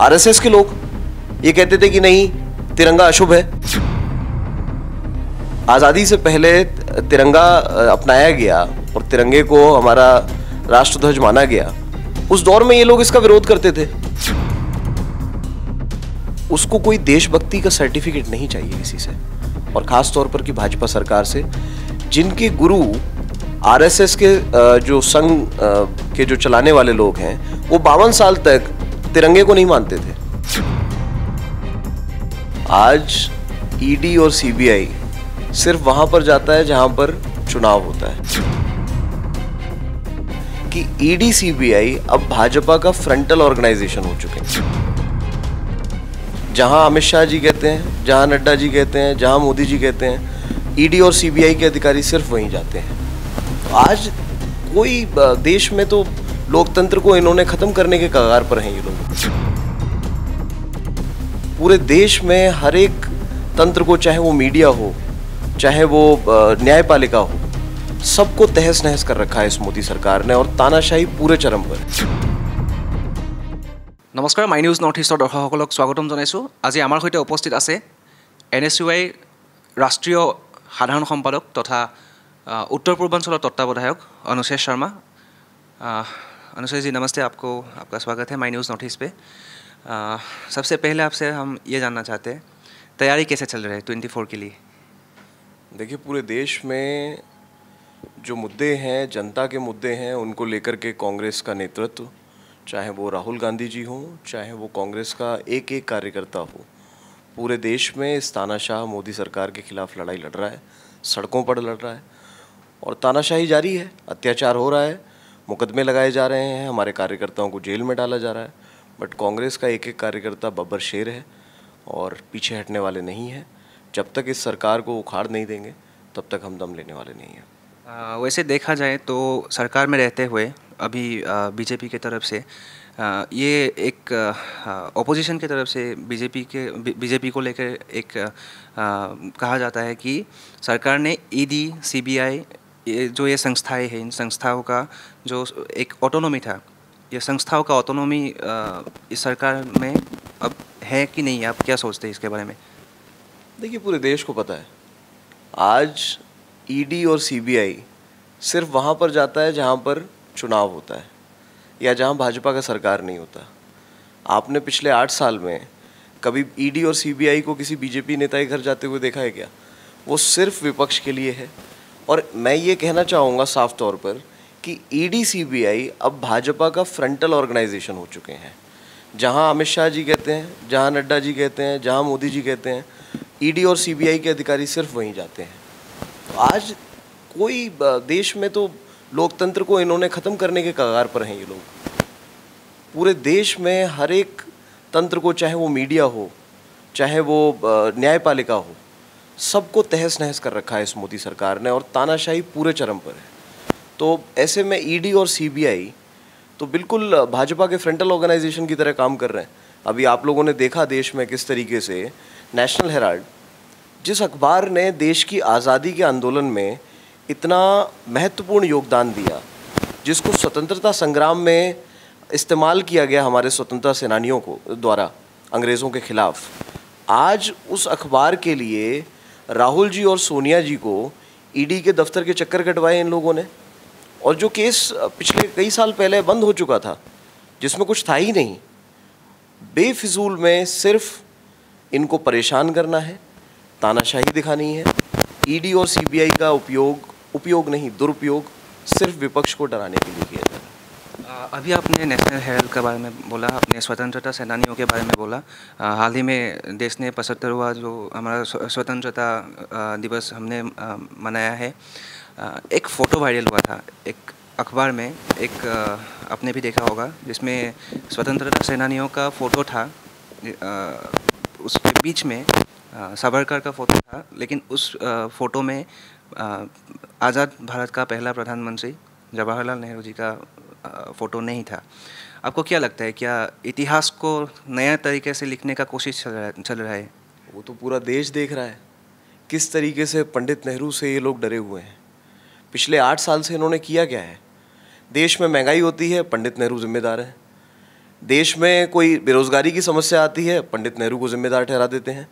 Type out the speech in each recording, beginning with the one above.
RSS के लोग ये कहते थे कि नहीं, तिरंगा अशुभ है। आजादी से पहले तिरंगा अपनाया गया और तिरंगे को हमारा राष्ट्रध्वज माना गया। उस दौर में ये लोग इसका विरोध करते थे। उसको कोई देशभक्ति का सर्टिफिकेट नहीं चाहिए किसी से, और खास तौर पर कि भाजपा सरकार से, जिनके गुरु आरएसएस के जो संघ के जो चलाने वाले लोग हैं, वो 52 साल तक तिरंगे को नहीं मानते थे। आज ईडी और सीबीआई सिर्फ वहां पर जाता है जहां पर चुनाव होता है। कि ईडी सीबीआई अब भाजपा का फ्रंटल ऑर्गेनाइजेशन हो चुके हैं। जहां अमित शाह जी कहते हैं, जहां नड्डा जी कहते हैं, जहां मोदी जी कहते हैं, ईडी और सीबीआई के अधिकारी सिर्फ वहीं जाते हैं। तो आज कोई देश में तो लोकतंत्र को इन्होंने खत्म करने के कगार पर हैं ये लोग। पूरे देश में हर एक तंत्र को, चाहे वो मीडिया हो, चाहे वो न्यायपालिका हो, सबको तहस नहस कर रखा है इस मोदी सरकार ने, और तानाशाही पूरे चरम पर है। नमस्कार, माई निউজ নৰ্থ ইষ্টৰ দৰ্শকসকলক স্বাগতম জনাইছোঁ। আজি আমাৰ সৈতে উপস্থিত আছে NSUI ৰাষ্ট্ৰীয় সাধাৰণ সম্পাদক তথা उत्तर पूर्वांचल तत्वावधायक अनुशेष शर्मा। अनुशेष जी नमस्ते, आपको आपका स्वागत है माई न्यूज़ नॉर्थ ईस्ट पे। सबसे पहले आपसे हम ये जानना चाहते हैं, तैयारी कैसे चल रही है 24 के लिए? देखिए, पूरे देश में जो मुद्दे हैं, जनता के मुद्दे हैं, उनको लेकर के कांग्रेस का नेतृत्व, चाहे वो राहुल गांधी जी हों, चाहे वो कांग्रेस का एक एक कार्यकर्ता हो, पूरे देश में इस तानाशाह मोदी सरकार के खिलाफ लड़ाई लड़ रहा है, सड़कों पर लड़ रहा है, और तानाशाही जारी है। अत्याचार हो रहा है, मुकदमे लगाए जा रहे हैं, हमारे कार्यकर्ताओं को जेल में डाला जा रहा है, बट कांग्रेस का एक एक कार्यकर्ता बब्बर शेर है और पीछे हटने वाले नहीं हैं। जब तक इस सरकार को उखाड़ नहीं देंगे, तब तक हम दम लेने वाले नहीं हैं। वैसे देखा जाए तो सरकार में रहते हुए अभी बीजेपी की तरफ से ये एक ऑपोजिशन की तरफ से बीजेपी को लेकर एक कहा जाता है कि सरकार ने ईडी सीबीआई जो ये संस्थाएं हैं, इन संस्थाओं का जो एक ऑटोनॉमी था, ये संस्थाओं का ऑटोनॉमी इस सरकार में अब है कि नहीं? आप क्या सोचते हैं इसके बारे में? देखिए, पूरे देश को पता है आज ईडी और सीबीआई सिर्फ वहाँ पर जाता है जहाँ पर चुनाव होता है या जहाँ भाजपा का सरकार नहीं होता। आपने पिछले 8 साल में कभी ईडी और सीबीआई को किसी बीजेपी नेता के घर जाते हुए देखा है क्या? वो सिर्फ विपक्ष के लिए है। और मैं ये कहना चाहूँगा साफ तौर पर कि ईडी सीबीआई अब भाजपा का फ्रंटल ऑर्गेनाइजेशन हो चुके हैं। जहाँ अमित शाह जी कहते हैं, जहाँ नड्डा जी कहते हैं, जहाँ मोदी जी कहते हैं, ईडी और सीबीआई के अधिकारी सिर्फ वहीं जाते हैं। तो आज कोई देश में तो लोकतंत्र को इन्होंने ख़त्म करने के कगार पर हैं ये लोग। पूरे देश में हर एक तंत्र को, चाहे वो मीडिया हो, चाहे वो न्यायपालिका हो, सबको तहस नहस कर रखा है इस मोदी सरकार ने, और तानाशाही पूरे चरम पर है। तो ऐसे में ईडी और सीबीआई तो बिल्कुल भाजपा के फ्रंटल ऑर्गेनाइजेशन की तरह काम कर रहे हैं। अभी आप लोगों ने देखा देश में किस तरीके से नेशनल हेराल्ड, जिस अखबार ने देश की आज़ादी के आंदोलन में इतना महत्वपूर्ण योगदान दिया, जिसको स्वतंत्रता संग्राम में इस्तेमाल किया गया हमारे स्वतंत्रता सेनानियों को द्वारा अंग्रेज़ों के खिलाफ, आज उस अखबार के लिए राहुल जी और सोनिया जी को ईडी के दफ्तर के चक्कर कटवाए इन लोगों ने। और जो केस पिछले कई साल पहले बंद हो चुका था, जिसमें कुछ था ही नहीं, बेफिजूल में सिर्फ इनको परेशान करना है, तानाशाही दिखानी है। ईडी और सीबीआई का उपयोग नहीं, दुरुपयोग सिर्फ विपक्ष को डराने के लिए किया जा रहा है। अभी आपने नेशनल हेराल्ड के बारे में बोला, अपने स्वतंत्रता सेनानियों के बारे में बोला। हाल ही में देश ने 75वां जो हमारा स्वतंत्रता दिवस हमने मनाया है। एक फ़ोटो वायरल हुआ था एक अखबार में, एक आपने भी देखा होगा, जिसमें स्वतंत्रता सेनानियों का फ़ोटो था। उसके बीच में सावरकर का फ़ोटो था, लेकिन उस फ़ोटो में आज़ाद भारत का पहला प्रधानमंत्री जवाहरलाल नेहरू जी का फ़ोटो नहीं था। आपको क्या लगता है, क्या इतिहास को नया तरीके से लिखने का कोशिश चल रहा है? वो तो पूरा देश देख रहा है किस तरीके से पंडित नेहरू से ये लोग डरे हुए हैं। पिछले 8 साल से इन्होंने किया क्या है? देश में महंगाई होती है, पंडित नेहरू जिम्मेदार हैं। देश में कोई बेरोजगारी की समस्या आती है, पंडित नेहरू को जिम्मेदार ठहरा देते हैं।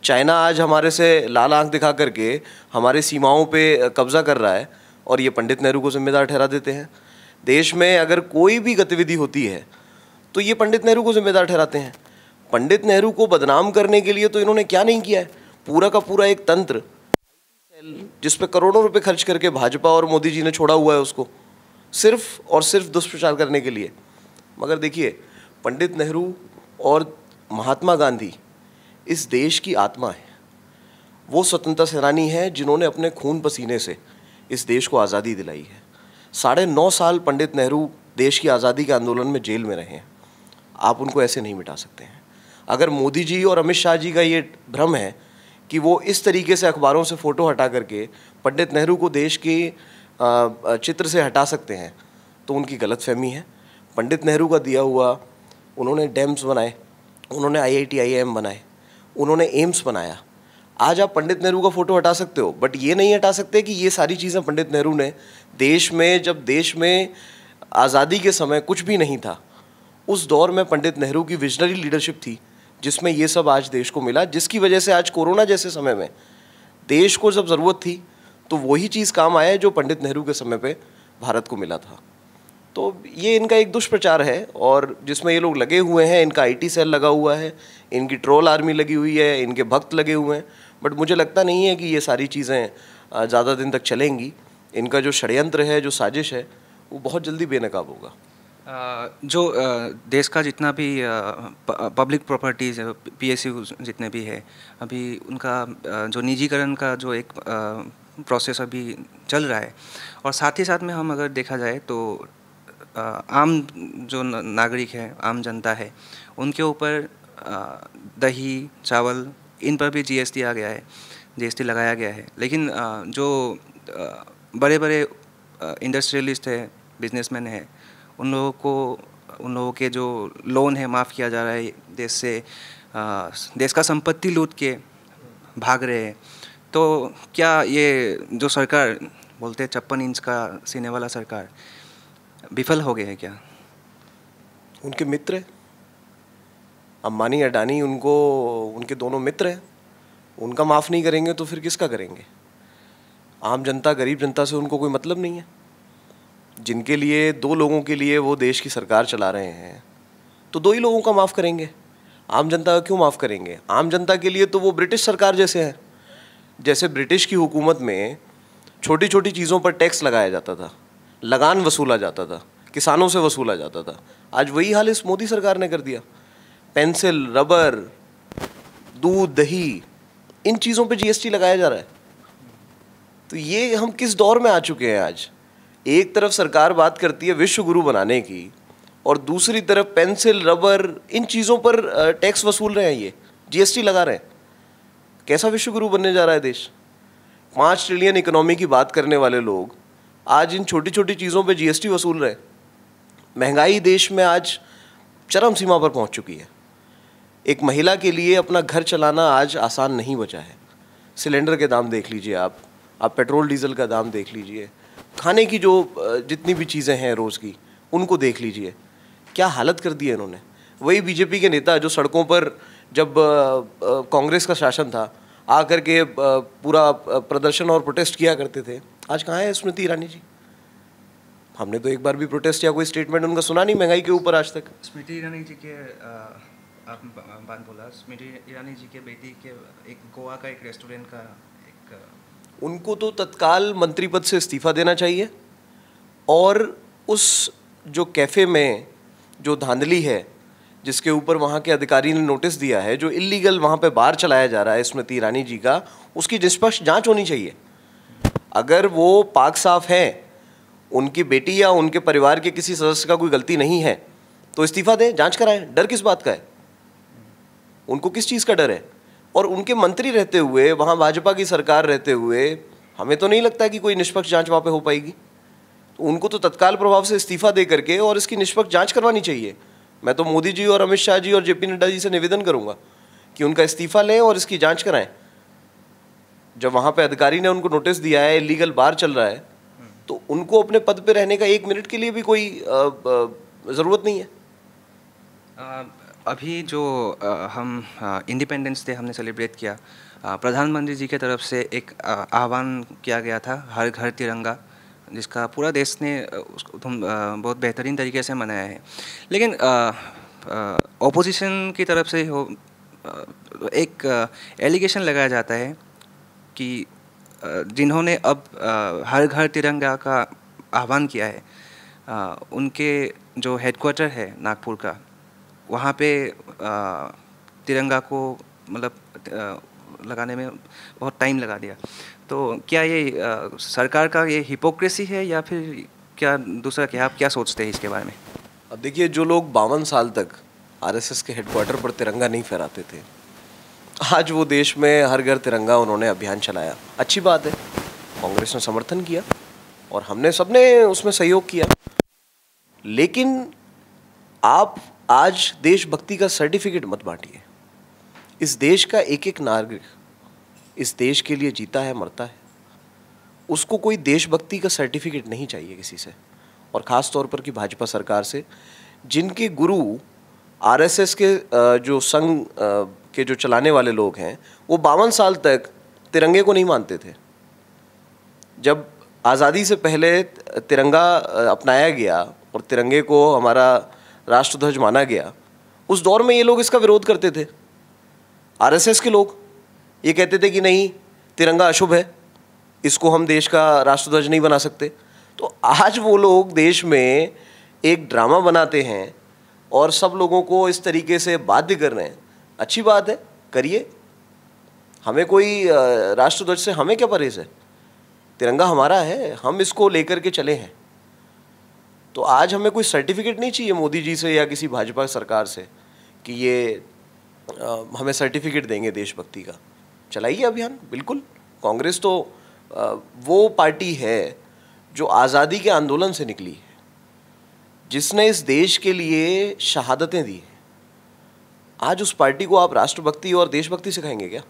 चाइना आज हमारे से लाल आंख दिखा करके हमारे सीमाओं पे कब्जा कर रहा है और ये पंडित नेहरू को जिम्मेदार ठहरा देते हैं। देश में अगर कोई भी गतिविधि होती है तो ये पंडित नेहरू को जिम्मेदार ठहराते हैं। पंडित नेहरू को बदनाम करने के लिए तो इन्होंने क्या नहीं किया है, पूरा का पूरा एक तंत्र जिस पे करोड़ों रुपए खर्च करके भाजपा और मोदी जी ने छोड़ा हुआ है उसको, सिर्फ और सिर्फ दुष्प्रचार करने के लिए। मगर देखिए, पंडित नेहरू और महात्मा गांधी इस देश की आत्मा है। वो स्वतंत्रता सेनानी हैं जिन्होंने अपने खून पसीने से इस देश को आज़ादी दिलाई है। 9.5 साल पंडित नेहरू देश की आज़ादी के आंदोलन में जेल में रहे हैं। आप उनको ऐसे नहीं मिटा सकते हैं। अगर मोदी जी और अमित शाह जी का ये भ्रम है कि वो इस तरीके से अखबारों से फ़ोटो हटा करके पंडित नेहरू को देश के चित्र से हटा सकते हैं, तो उनकी गलतफहमी है। पंडित नेहरू का दिया हुआ, उन्होंने डैम्स बनाए, उन्होंने IIT IIM बनाए, उन्होंने एम्स बनाया। आज आप पंडित नेहरू का फ़ोटो हटा सकते हो, बट ये नहीं हटा सकते कि ये सारी चीज़ें पंडित नेहरू ने देश में, जब देश में आज़ादी के समय कुछ भी नहीं था, उस दौर में पंडित नेहरू की विजनरी लीडरशिप थी जिसमें ये सब आज देश को मिला, जिसकी वजह से आज कोरोना जैसे समय में देश को जब ज़रूरत थी तो वही चीज़ काम आया जो पंडित नेहरू के समय पे भारत को मिला था। तो ये इनका एक दुष्प्रचार है और जिसमें ये लोग लगे हुए हैं। इनका IT सेल लगा हुआ है, इनकी ट्रोल आर्मी लगी हुई है, इनके भक्त लगे हुए हैं। बट मुझे लगता नहीं है कि ये सारी चीज़ें ज़्यादा दिन तक चलेंगी। इनका जो षड्यंत्र है, जो साजिश है, वो बहुत जल्दी बेनकाब होगा। जो देश का जितना भी पब्लिक प्रॉपर्टीज़ है, PSU जितने भी है, अभी उनका जो निजीकरण का जो एक प्रोसेस अभी चल रहा है, और साथ ही साथ में हम अगर देखा जाए तो आम जो नागरिक है, आम जनता है, उनके ऊपर दही, चावल, इन पर भी GST आ गया है, GST लगाया गया है। लेकिन जो बड़े बड़े इंडस्ट्रियलिस्ट है, बिजनेसमैन है, उन लोगों के जो लोन है माफ़ किया जा रहा है। देश से देश का संपत्ति लूट के भाग रहे हैं। तो क्या ये जो सरकार बोलते हैं 56 इंच का सीने वाला सरकार विफल हो गए हैं क्या? उनके मित्र हैं अंबानी, अडानी, उनके दोनों मित्र हैं। उनका माफ़ नहीं करेंगे तो फिर किसका करेंगे? आम जनता, गरीब जनता से उनको कोई मतलब नहीं है। जिनके लिए, 2 लोगों के लिए वो देश की सरकार चला रहे हैं, तो 2 ही लोगों का माफ़ करेंगे। आम जनता का क्यों माफ़ करेंगे? आम जनता के लिए तो वो ब्रिटिश सरकार जैसे है। जैसे ब्रिटिश की हुकूमत में छोटी छोटी चीज़ों पर टैक्स लगाया जाता था, लगान वसूला जाता था, किसानों से वसूला जाता था। आज वही हाल इस मोदी सरकार ने कर दिया। पेंसिल, रबर, दूध, दही, इन चीज़ों पे GST लगाया जा रहा है। तो ये हम किस दौर में आ चुके हैं आज? एक तरफ सरकार बात करती है विश्व गुरु बनाने की, और दूसरी तरफ पेंसिल, रबर, इन चीज़ों पर टैक्स वसूल रहे हैं, ये GST लगा रहे हैं। कैसा विश्व गुरु बनने जा रहा है देश? 5 ट्रिलियन इकोनॉमी की बात करने वाले लोग आज इन छोटी छोटी चीज़ों पे GST वसूल रहे हैं। महंगाई देश में आज चरम सीमा पर पहुंच चुकी है। एक महिला के लिए अपना घर चलाना आज आसान नहीं बचा है। सिलेंडर के दाम देख लीजिए, आप पेट्रोल डीजल का दाम देख लीजिए, खाने की जो जितनी भी चीज़ें हैं रोज़ की, उनको देख लीजिए, क्या हालत कर दी है इन्होंने। वही BJP के नेता जो सड़कों पर जब कांग्रेस का शासन था आकर के पूरा प्रदर्शन और प्रोटेस्ट किया करते थे, आज कहाँ है स्मृति ईरानी जी? हमने तो एक बार भी प्रोटेस्ट या कोई स्टेटमेंट उनका सुना नहीं महंगाई के ऊपर आज तक। स्मृति ईरानी जी के आप बात बोला, स्मृति ईरानी जी के बेटी के एक गोवा का एक रेस्टोरेंट का एक, उनको तो तत्काल मंत्री पद से इस्तीफा देना चाहिए, और उस जो कैफ़े में जो धांधली है, जिसके ऊपर वहाँ के अधिकारी ने नोटिस दिया है, जो इलीगल वहाँ पे बार चलाया जा रहा है स्मृति ईरानी जी का, उसकी निष्पक्ष जांच होनी चाहिए। अगर वो पाक साफ है, उनकी बेटी या उनके परिवार के किसी सदस्य का कोई गलती नहीं है, तो इस्तीफा दें, जांच कराएं। डर किस बात का है? उनको किस चीज़ का डर है? और उनके मंत्री रहते हुए, वहाँ भाजपा की सरकार रहते हुए, हमें तो नहीं लगता कि कोई निष्पक्ष जांच वहाँ पे हो पाएगी। तो उनको तो तत्काल प्रभाव से इस्तीफा दे करके और इसकी निष्पक्ष जांच करवानी चाहिए। मैं तो मोदी जी और अमित शाह जी और JP नड्डा जी से निवेदन करूँगा कि उनका इस्तीफा लें और इसकी जाँच कराएँ। जब वहाँ पे अधिकारी ने उनको नोटिस दिया है, इलीगल बार चल रहा है, तो उनको अपने पद पे रहने का 1 मिनट के लिए भी कोई ज़रूरत नहीं है। अभी जो हम इंडिपेंडेंस डे हमने सेलिब्रेट किया, प्रधानमंत्री जी के तरफ से एक आह्वान किया गया था, हर घर तिरंगा, जिसका पूरा देश ने उसको बहुत बेहतरीन तरीके से मनाया है। लेकिन ऑपोजिशन की तरफ से एक एलिगेशन लगाया जाता है कि जिन्होंने अब हर घर तिरंगा का आह्वान किया है, उनके जो हेडक्वार्टर है नागपुर का, वहाँ पे तिरंगा को मतलब लगाने में बहुत टाइम लगा दिया। तो क्या ये सरकार का ये हिपोक्रेसी है या फिर क्या दूसरा, क्या आप क्या सोचते हैं इसके बारे में? अब देखिए, जो लोग 52 साल तक आरएसएस के हेडक्वार्टर पर तिरंगा नहीं फहराते थे, आज वो देश में हर घर तिरंगा उन्होंने अभियान चलाया। अच्छी बात है, कांग्रेस ने समर्थन किया और हमने सबने उसमें सहयोग किया। लेकिन आप आज देशभक्ति का सर्टिफिकेट मत बांटिए। इस देश का एक एक नागरिक इस देश के लिए जीता है, मरता है, उसको कोई देशभक्ति का सर्टिफिकेट नहीं चाहिए किसी से, और ख़ास तौर पर कि भाजपा सरकार से, जिनके गुरु आरएसएस के जो संघ के जो चलाने वाले लोग हैं, वो 52 साल तक तिरंगे को नहीं मानते थे। जब आज़ादी से पहले तिरंगा अपनाया गया और तिरंगे को हमारा राष्ट्रध्वज माना गया, उस दौर में ये लोग इसका विरोध करते थे। आरएसएस के लोग ये कहते थे कि नहीं, तिरंगा अशुभ है, इसको हम देश का राष्ट्रध्वज नहीं बना सकते। तो आज वो लोग देश में एक ड्रामा बनाते हैं और सब लोगों को इस तरीके से बाध्य कर रहे हैं। अच्छी बात है, करिए, हमें कोई राष्ट्रध्वज से हमें क्या परहेज है, तिरंगा हमारा है, हम इसको लेकर के चले हैं। तो आज हमें कोई सर्टिफिकेट नहीं चाहिए मोदी जी से या किसी भाजपा सरकार से कि ये हमें सर्टिफिकेट देंगे देशभक्ति का। चलाइए अभियान, बिल्कुल। कांग्रेस तो वो पार्टी है जो आज़ादी के आंदोलन से निकली है, जिसने इस देश के लिए शहादतें दी हैं। आज उस पार्टी को आप राष्ट्रभक्ति और देशभक्ति सिखाएंगे क्या?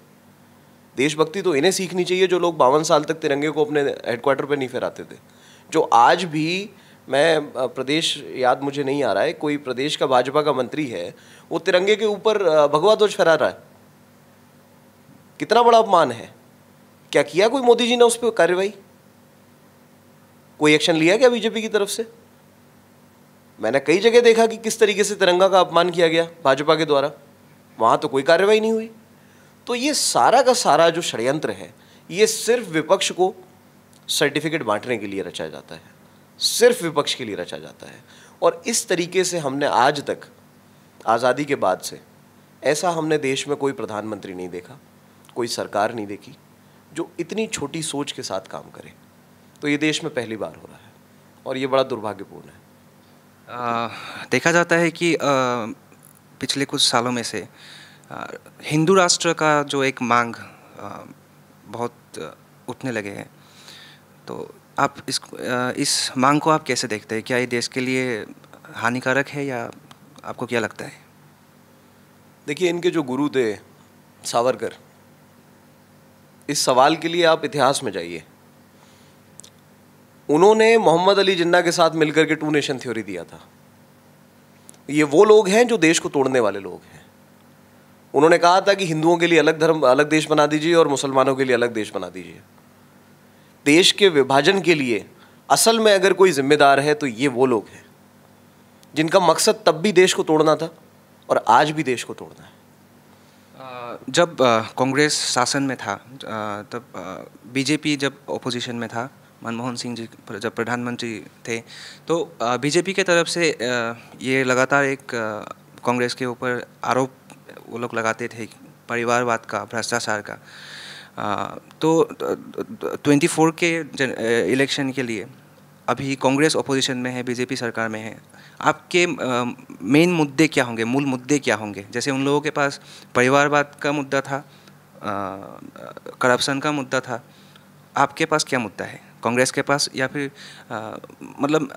देशभक्ति तो इन्हें सीखनी चाहिए जो लोग 52 साल तक तिरंगे को अपने हेडक्वार्टर पे नहीं फहराते थे। जो आज भी, मैं प्रदेश याद मुझे नहीं आ रहा है, कोई प्रदेश का भाजपा का मंत्री है, वो तिरंगे के ऊपर भगवा ध्वज फहरा रहा है। कितना बड़ा अपमान है। क्या किया कोई मोदी जी ने उस पर कार्रवाई? कोई एक्शन लिया क्या बीजेपी की तरफ से? मैंने कई जगह देखा कि किस तरीके से तिरंगा का अपमान किया गया भाजपा के द्वारा, वहाँ तो कोई कार्रवाई नहीं हुई। तो ये सारा का सारा जो षड्यंत्र है, ये सिर्फ विपक्ष को सर्टिफिकेट बांटने के लिए रचा जाता है, सिर्फ विपक्ष के लिए रचा जाता है। और इस तरीके से हमने आज तक आज़ादी के बाद से ऐसा हमने देश में कोई प्रधानमंत्री नहीं देखा, कोई सरकार नहीं देखी जो इतनी छोटी सोच के साथ काम करे। तो ये देश में पहली बार हो रहा है और ये बड़ा दुर्भाग्यपूर्ण है। देखा जाता है कि पिछले कुछ सालों में से हिंदू राष्ट्र का जो एक मांग बहुत उठने लगे हैं। तो आप इस मांग को आप कैसे देखते हैं? क्या ये देश के लिए हानिकारक है या आपको क्या लगता है? देखिए, इनके जो गुरु थे सावरकर, इस सवाल के लिए आप इतिहास में जाइए। उन्होंने मोहम्मद अली जिन्ना के साथ मिलकर के 2 नेशन थ्योरी दिया था। ये वो लोग हैं जो देश को तोड़ने वाले लोग हैं। उन्होंने कहा था कि हिंदुओं के लिए अलग धर्म, अलग देश बना दीजिए और मुसलमानों के लिए अलग देश बना दीजिए। देश के विभाजन के लिए असल में अगर कोई जिम्मेदार है तो ये वो लोग हैं जिनका मकसद तब भी देश को तोड़ना था और आज भी देश को तोड़ना है। जब कांग्रेस शासन में था, तब बीजेपी जब ओपोजिशन में था, मनमोहन सिंह जी जब प्रधानमंत्री थे, तो बीजेपी के तरफ से ये लगातार एक कांग्रेस के ऊपर आरोप वो लोग लगाते थे, परिवारवाद का, भ्रष्टाचार का। तो 24 के इलेक्शन के लिए अभी कांग्रेस ओपोजिशन में है, बीजेपी सरकार में है। आपके मेन मुद्दे क्या होंगे, मूल मुद्दे क्या होंगे? जैसे उन लोगों के पास परिवारवाद का मुद्दा था, करप्शन का मुद्दा था, आपके पास क्या मुद्दा है कांग्रेस के पास? या फिर मतलब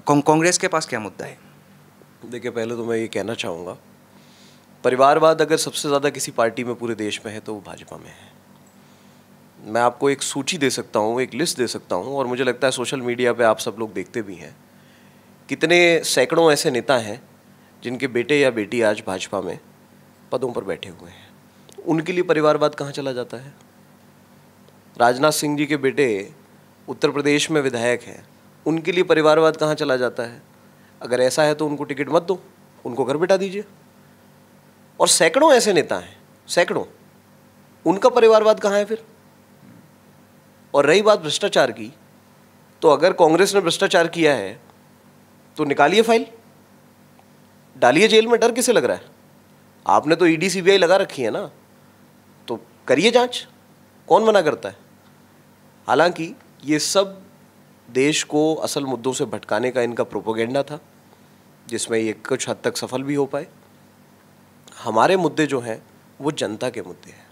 कांग्रेस के पास क्या मुद्दा है? देखिए, पहले तो मैं ये कहना चाहूँगा, परिवारवाद अगर सबसे ज़्यादा किसी पार्टी में पूरे देश में है तो वो भाजपा में है। मैं आपको एक सूची दे सकता हूँ, एक लिस्ट दे सकता हूँ, और मुझे लगता है सोशल मीडिया पे आप सब लोग देखते भी हैं, कितने सैकड़ों ऐसे नेता हैं जिनके बेटे या बेटी आज भाजपा में पदों पर बैठे हुए हैं, उनके लिए परिवारवाद कहाँ चला जाता है? राजनाथ सिंह जी के बेटे उत्तर प्रदेश में विधायक हैं, उनके लिए परिवारवाद कहाँ चला जाता है? अगर ऐसा है तो उनको टिकट मत दो, उनको घर बिठा दीजिए। और सैकड़ों ऐसे नेता हैं, सैकड़ों, उनका परिवारवाद कहाँ है फिर? और रही बात भ्रष्टाचार की, तो अगर कांग्रेस ने भ्रष्टाचार किया है तो निकालिए फाइल, डालिए जेल में, डर किसे लग रहा है? आपने तो ईडी सीबीआई लगा रखी है ना, तो करिए जांच, कौन मना करता है? हालांकि ये सब देश को असल मुद्दों से भटकाने का इनका प्रोपेगेंडा था, जिसमें ये कुछ हद तक सफल भी हो पाए। हमारे मुद्दे जो हैं वो जनता के मुद्दे हैं।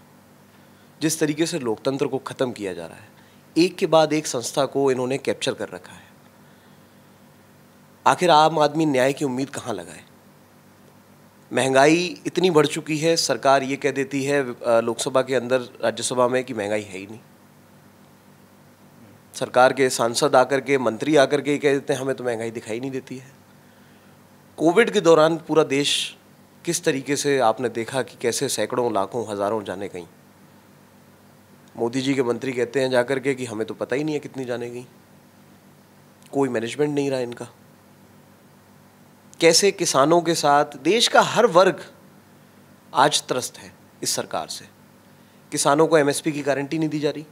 जिस तरीके से लोकतंत्र को ख़त्म किया जा रहा है, एक के बाद एक संस्था को इन्होंने कैप्चर कर रखा है। आखिर आम आदमी न्याय की उम्मीद कहाँ लगाए? महंगाई इतनी बढ़ चुकी है, सरकार ये कह देती है लोकसभा के अंदर, राज्यसभा में, कि महंगाई है ही नहीं। सरकार के सांसद आकर के, मंत्री आकर के कह देते हैं हमें तो महंगाई दिखाई नहीं देती है। कोविड के दौरान पूरा देश किस तरीके से आपने देखा कि कैसे सैकड़ों, लाखों, हज़ारों जाने गई। मोदी जी के मंत्री कहते हैं जाकर के कि हमें तो पता ही नहीं है कितनी जाने गई, कोई मैनेजमेंट नहीं रहा इनका। कैसे किसानों के साथ देश का हर वर्ग आज त्रस्त है इस सरकार से। किसानों को एमएसपी की गारंटी नहीं दी जा रही।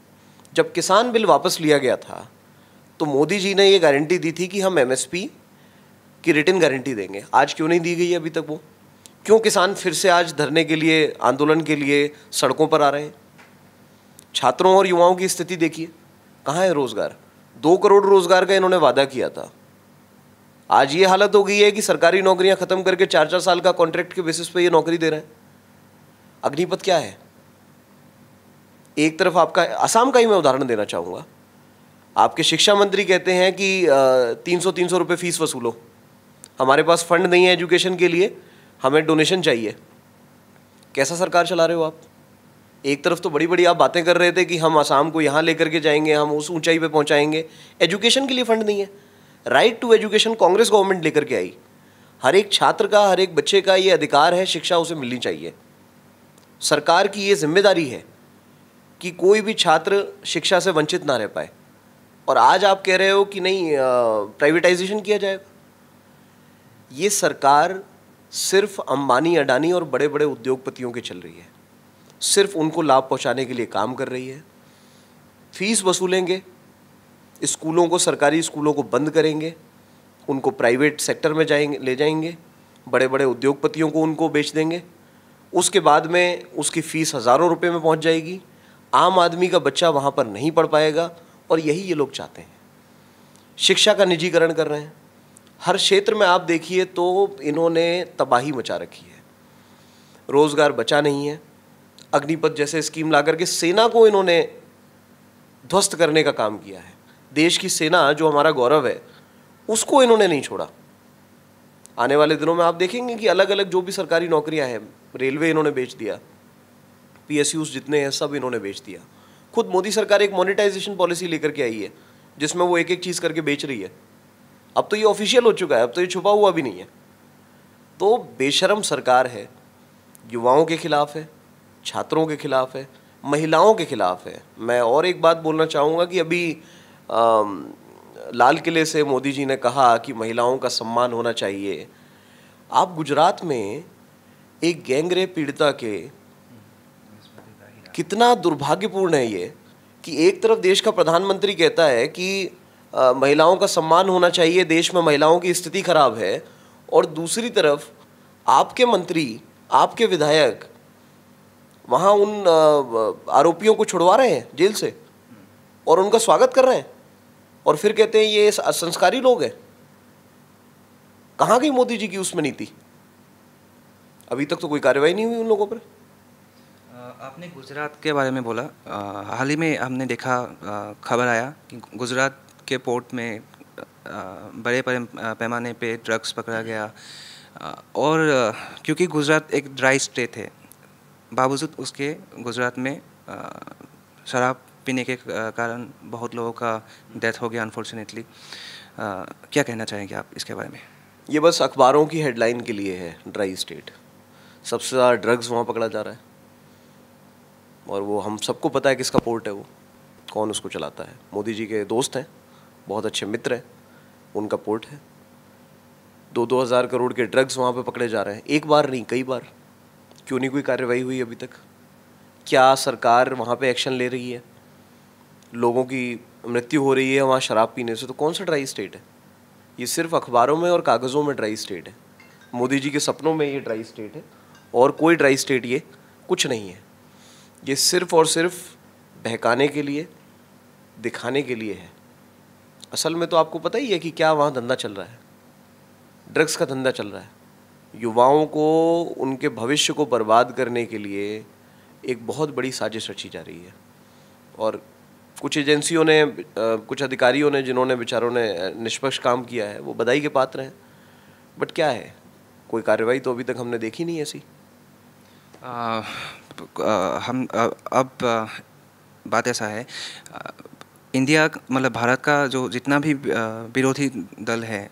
जब किसान बिल वापस लिया गया था तो मोदी जी ने ये गारंटी दी थी कि हम एमएसपी की रिटन गारंटी देंगे। आज क्यों नहीं दी गई अभी तक वो? क्यों किसान फिर से आज धरने के लिए, आंदोलन के लिए सड़कों पर आ रहे हैं? छात्रों और युवाओं की स्थिति देखिए, कहाँ है रोजगार? 2 करोड़ रोजगार का इन्होंने वादा किया था। आज ये हालत हो गई है कि सरकारी नौकरियां खत्म करके 4-4 साल का कॉन्ट्रैक्ट के बेसिस पे ये नौकरी दे रहे हैं। अग्निपथ क्या है? एक तरफ आपका असम का ही मैं उदाहरण देना चाहूँगा। आपके शिक्षा मंत्री कहते हैं कि 300 रुपये फीस वसूलो, हमारे पास फंड नहीं है एजुकेशन के लिए, हमें डोनेशन चाहिए। कैसा सरकार चला रहे हो आप? एक तरफ तो बड़ी बड़ी आप बातें कर रहे थे कि हम असम को यहाँ लेकर के जाएंगे, हम उस ऊंचाई पे पहुँचाएंगे। एजुकेशन के लिए फंड नहीं है। Right to education Congress government लेकर के आई। हर एक छात्र का, हर एक बच्चे का ये अधिकार है, शिक्षा उसे मिलनी चाहिए। सरकार की ये जिम्मेदारी है कि कोई भी छात्र शिक्षा से वंचित ना रह पाए। और आज आप कह रहे हो कि नहीं, प्राइवेटाइजेशन किया जाएगा। ये सरकार सिर्फ अंबानी, अडानी और बड़े बड़े उद्योगपतियों की चल रही है, सिर्फ उनको लाभ पहुंचाने के लिए काम कर रही है। फीस वसूलेंगे, स्कूलों को, सरकारी स्कूलों को बंद करेंगे, उनको प्राइवेट सेक्टर में ले जाएंगे, बड़े बड़े उद्योगपतियों को उनको बेच देंगे। उसके बाद में उसकी फ़ीस हज़ारों रुपए में पहुंच जाएगी। आम आदमी का बच्चा वहाँ पर नहीं पढ़ पाएगा, और यही ये लोग चाहते हैं। शिक्षा का निजीकरण कर रहे हैं। हर क्षेत्र में आप देखिए तो इन्होंने तबाही मचा रखी है। रोज़गार बचा नहीं है। अग्निपथ जैसे स्कीम ला करके सेना को इन्होंने ध्वस्त करने का काम किया है। देश की सेना जो हमारा गौरव है, उसको इन्होंने नहीं छोड़ा। आने वाले दिनों में आप देखेंगे कि अलग अलग जो भी सरकारी नौकरियां हैं, रेलवे इन्होंने बेच दिया, पीएसयूज जितने हैं सब इन्होंने बेच दिया। खुद मोदी सरकार एक मोनेटाइजेशन पॉलिसी लेकर के आई है, जिसमें वो एक एक चीज़ करके बेच रही है। अब तो ये ऑफिशियल हो चुका है, अब तो ये छुपा हुआ भी नहीं है। तो बेशर्म सरकार है, युवाओं के खिलाफ है, छात्रों के खिलाफ है, महिलाओं के खिलाफ है। मैं और एक बात बोलना चाहूँगा कि अभी लाल किले से मोदी जी ने कहा कि महिलाओं का सम्मान होना चाहिए। आप गुजरात में एक गैंगरेप पीड़िता के, कितना दुर्भाग्यपूर्ण है ये कि एक तरफ देश का प्रधानमंत्री कहता है कि महिलाओं का सम्मान होना चाहिए, देश में महिलाओं की स्थिति खराब है, और दूसरी तरफ आपके मंत्री, आपके विधायक वहाँ उन आरोपियों को छुड़वा रहे हैं जेल से और उनका स्वागत कर रहे हैं, और फिर कहते हैं ये असंस्कारी लोग हैं। कहाँ गई मोदी जी की उसमें नीति? अभी तक तो कोई कार्रवाई नहीं हुई उन लोगों पर। आपने गुजरात के बारे में बोला। हाल ही में हमने देखा, खबर आया कि गुजरात के पोर्ट में बड़े पैमाने पे ड्रग्स पकड़ा गया, और क्योंकि गुजरात एक ड्राई स्टेट है, बावजूद उसके गुजरात में शराब पीने के कारण बहुत लोगों का डेथ हो गया अनफॉर्चुनेटली। क्या कहना चाहेंगे आप इसके बारे में? ये बस अखबारों की हेडलाइन के लिए है ड्राई स्टेट। सबसे ज़्यादा ड्रग्स वहाँ पकड़ा जा रहा है, और वो हम सबको पता है किसका पोर्ट है, वो कौन उसको चलाता है। मोदी जी के दोस्त हैं, बहुत अच्छे मित्र हैं, उनका पोर्ट है। 2-2 हज़ार करोड़ के ड्रग्स वहाँ पे पकड़े जा रहे हैं, एक बार नहीं कई बार। क्यों नहीं कोई कार्रवाई हुई अभी तक? क्या सरकार वहाँ पे एक्शन ले रही है? लोगों की मृत्यु हो रही है वहाँ शराब पीने से, तो कौन सा ड्राई स्टेट है? ये सिर्फ अखबारों में और कागज़ों में ड्राई स्टेट है। मोदी जी के सपनों में ये ड्राई स्टेट है, और कोई ड्राई स्टेट ये कुछ नहीं है। ये सिर्फ और सिर्फ बहकाने के लिए, दिखाने के लिए है। असल में तो आपको पता ही है कि क्या वहाँ धंधा चल रहा है। ड्रग्स का धंधा चल रहा है। युवाओं को, उनके भविष्य को बर्बाद करने के लिए एक बहुत बड़ी साजिश रची जा रही है। और कुछ एजेंसियों ने, कुछ अधिकारियों ने, जिन्होंने बेचारों ने निष्पक्ष काम किया है, वो बधाई के पात्र हैं। बट क्या है, कोई कार्रवाई तो अभी तक हमने देखी नहीं ऐसी। अब बात ऐसा है, इंडिया मतलब भारत का जो जितना भी विरोधी दल है,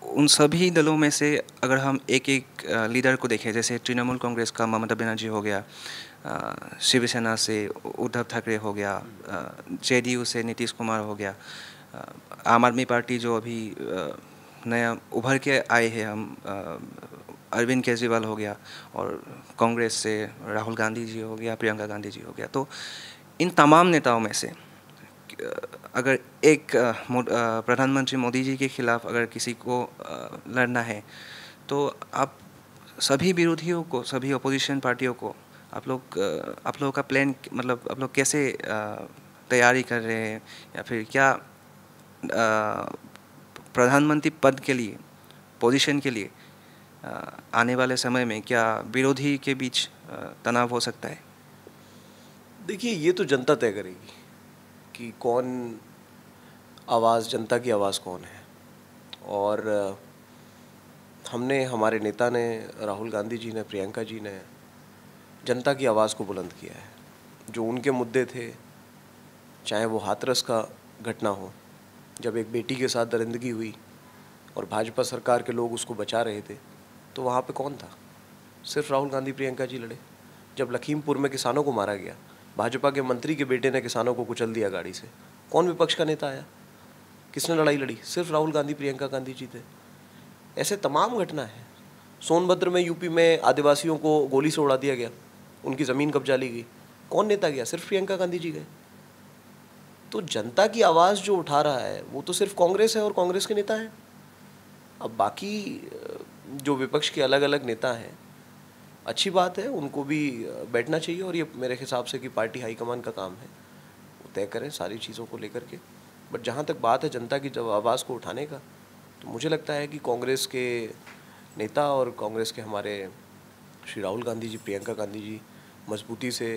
उन सभी दलों में से अगर हम एक एक लीडर को देखें, जैसे तृणमूल कांग्रेस का ममता बनर्जी हो गया, शिवसेना से उद्धव ठाकरे हो गया, जेडीयू से नीतीश कुमार हो गया, आम आदमी पार्टी जो अभी नया उभर के आए हैं, हम अरविंद केजरीवाल हो गया, और कांग्रेस से राहुल गांधी जी हो गया, प्रियंका गांधी जी हो गया। तो इन तमाम नेताओं में से अगर एक प्रधानमंत्री मोदी जी के खिलाफ अगर किसी को लड़ना है, तो आप सभी विरोधियों को, सभी अपोजिशन पार्टियों को, आप लोगों का प्लान, मतलब आप लोग कैसे तैयारी कर रहे हैं, या फिर क्या प्रधानमंत्री पद के लिए, पोजीशन के लिए आने वाले समय में क्या विरोधी के बीच तनाव हो सकता है? देखिए, ये तो जनता तय करेगी कि कौन आवाज़, जनता की आवाज़ कौन है। और हमने, हमारे नेता ने, राहुल गांधी जी ने, प्रियंका जी ने जनता की आवाज़ को बुलंद किया है। जो उनके मुद्दे थे, चाहे वो हाथरस का घटना हो, जब एक बेटी के साथ दरिंदगी हुई और भाजपा सरकार के लोग उसको बचा रहे थे, तो वहाँ पे कौन था? सिर्फ राहुल गांधी, प्रियंका जी लड़े। जब लखीमपुर में किसानों को मारा गया, भाजपा के मंत्री के बेटे ने किसानों को कुचल दिया गाड़ी से, कौन विपक्ष का नेता आया? किसने लड़ाई लड़ी? सिर्फ राहुल गांधी, प्रियंका गांधी जी थे। ऐसे तमाम घटना है। सोनभद्र में, यूपी में आदिवासियों को गोली से उड़ा दिया गया, उनकी ज़मीन कब्जा ली गई, कौन नेता गया? सिर्फ प्रियंका गांधी जी गए। तो जनता की आवाज़ जो उठा रहा है वो तो सिर्फ कांग्रेस है और कांग्रेस के नेता हैं। अब बाकी जो विपक्ष के अलग अलग नेता हैं, अच्छी बात है, उनको भी बैठना चाहिए, और ये मेरे हिसाब से कि पार्टी हाईकमान का काम है, वो तय करें सारी चीज़ों को लेकर के। बट जहाँ तक बात है जनता की जब आवाज़ को उठाने का, तो मुझे लगता है कि कांग्रेस के नेता और कांग्रेस के हमारे श्री राहुल गांधी जी, प्रियंका गांधी जी मजबूती से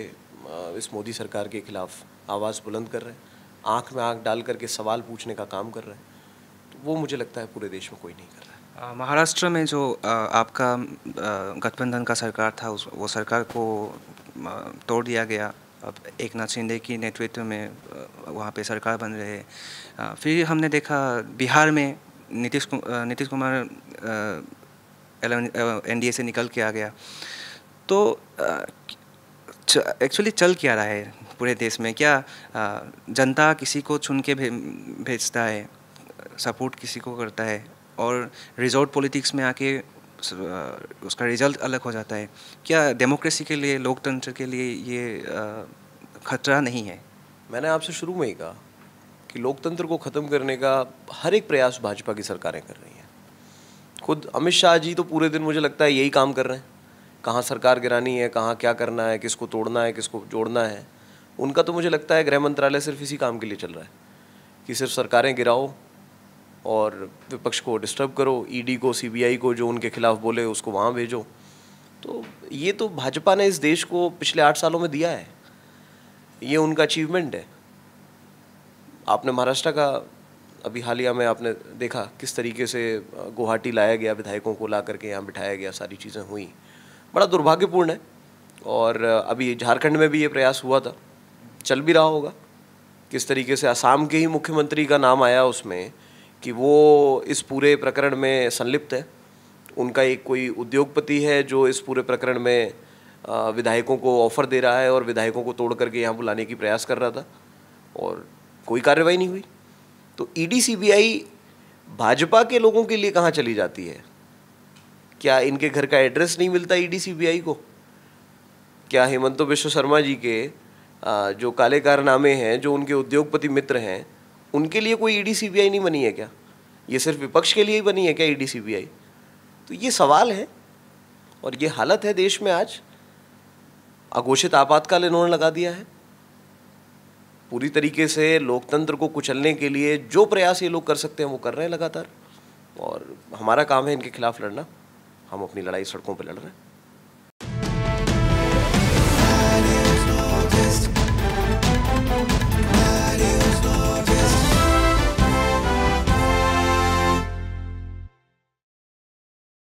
इस मोदी सरकार के खिलाफ आवाज़ बुलंद कर रहे हैं, आँख में आँख डाल करके सवाल पूछने का काम कर रहे हैं। तो वो मुझे लगता है पूरे देश में कोई नहीं कर रहा है। महाराष्ट्र में जो आपका गठबंधन का सरकार था, वो सरकार को तोड़ दिया गया। अब एक नाथ शिंदे की नेतृत्व में वहाँ पे सरकार बन रहे हैं। फिर हमने देखा बिहार में नीतीश कुमार एनडीए से निकल के आ गया। तो एक्चुअली चल क्या रहा है पूरे देश में? क्या जनता किसी को चुन के भेजता है, सपोर्ट किसी को करता है, और रिजॉर्ट पॉलिटिक्स में आके उसका रिजल्ट अलग हो जाता है? क्या डेमोक्रेसी के लिए, लोकतंत्र के लिए ये खतरा नहीं है? मैंने आपसे शुरू में ही कहा कि लोकतंत्र को ख़त्म करने का हर एक प्रयास भाजपा की सरकारें कर रही हैं। खुद अमित शाह जी तो पूरे दिन मुझे लगता है यही काम कर रहे हैं, कहाँ सरकार गिरानी है, कहाँ क्या करना है, किसको तोड़ना है, किसको जोड़ना है। उनका तो मुझे लगता है गृह मंत्रालय सिर्फ इसी काम के लिए चल रहा है कि सिर्फ सरकारें गिराओ और विपक्ष को डिस्टर्ब करो, ईडी को, सीबीआई को जो उनके खिलाफ बोले उसको वहाँ भेजो। तो ये तो भाजपा ने इस देश को पिछले 8 सालों में दिया है, ये उनका अचीवमेंट है। आपने महाराष्ट्र का अभी हालिया में आपने देखा किस तरीके से गुवाहाटी लाया गया, विधायकों को ला करके यहाँ बिठाया गया, सारी चीज़ें हुई, बड़ा दुर्भाग्यपूर्ण है। और अभी झारखंड में भी ये प्रयास हुआ था, चल भी रहा होगा। किस तरीके से असम के ही मुख्यमंत्री का नाम आया उसमें कि वो इस पूरे प्रकरण में संलिप्त है। उनका एक कोई उद्योगपति है जो इस पूरे प्रकरण में विधायकों को ऑफर दे रहा है और विधायकों को तोड़ करके यहाँ बुलाने की प्रयास कर रहा था और कोई कार्रवाई नहीं हुई। तो ईडी सीबीआई भाजपा के लोगों के लिए कहाँ चली जाती है? क्या इनके घर का एड्रेस नहीं मिलता ईडी सीबीआई को? क्या हेमंत बिश्व शर्मा जी के जो काले कारनामे हैं, जो उनके उद्योगपति मित्र हैं, उनके लिए कोई ईडी सीबीआई नहीं बनी है क्या? ये सिर्फ विपक्ष के लिए ही बनी है क्या ईडी सीबीआई? तो ये सवाल है और ये हालत है देश में आज। अघोषित आपातकाल इन्होंने लगा दिया है। पूरी तरीके से लोकतंत्र को कुचलने के लिए जो प्रयास ये लोग कर सकते हैं वो कर रहे हैं लगातार, और हमारा काम है इनके खिलाफ लड़ना। हम अपनी लड़ाई सड़कों पर लड़ रहे हैं।